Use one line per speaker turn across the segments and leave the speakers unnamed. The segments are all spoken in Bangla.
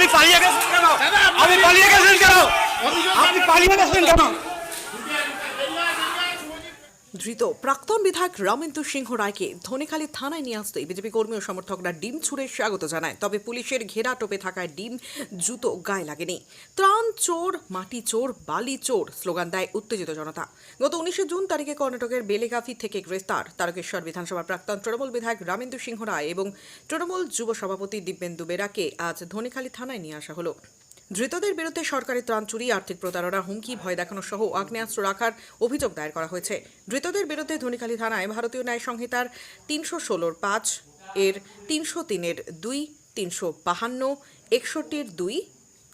আপনি পালিয়ে গেছেন কেন? আপনি পালিয়ে গেছেন কেন? আপনি পালিয়ে গেছেন কেন?
ধৃত প্রাক্তন বিধায়ক রামেন্দু সিংহ রায়কে ধনেখালি থানায় নিয়ে আসতে বিজেপি কর্মী ও সমর্থকরা ডিম ছুঁড়ে স্বাগত জানায়। তবে পুলিশের ঘেরা টোপে থাকায় ডিম জুতো গায়ে লাগেনি। ত্রাণ চোর, মাটি চোর, বালি চোর স্লোগান দেয় উত্তেজিত জনতা। গত 19 জুন তারিখে কর্ণাটকের বেলেগাভি থেকে গ্রেফতার তারকেশ্বর বিধানসভার প্রাক্তন তৃণমূল বিধায়ক রামেন্দু সিংহ রায় এবং তৃণমূল যুব সভাপতি দিব্যেন্দু বেরাকে আজ ধনেখালি থানায় নিয়ে আসা হলো। ধৃতদের বিরুদ্ধে সরকারি ত্রাণ চুরি, আর্থিক প্রতারণা, হুমকি, ভয় দেখানো সহ আগ্নেয়াস্ত্র রাখার অভিযোগ দায়ের করা হয়েছে। ধৃতদের বিরুদ্ধে ধনেখালি থানায় ভারতীয় ন্যায় সংহিতার 316(5) এর 303(2), 352, 61(2),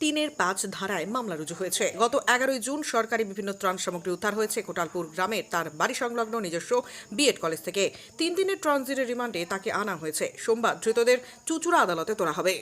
3(5) ধারায় মামলা রুজু হয়েছে। গত 11 জুন সরকারি বিভিন্ন ত্রাণ সামগ্রী উদ্ধার হয়েছে কোটালপুর গ্রামের তার বাড়ি সংলগ্ন নিজস্ব বিএড কলেজ থেকে। 3 দিনের ট্রানজিটের রিমান্ডে তাকে আনা হয়েছে। সোমবার ধৃতদের চুঁচুড়া আদালতে তোলা হবে।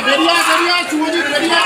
বেরিয়া বেরিয়া চুরি বেরিয়া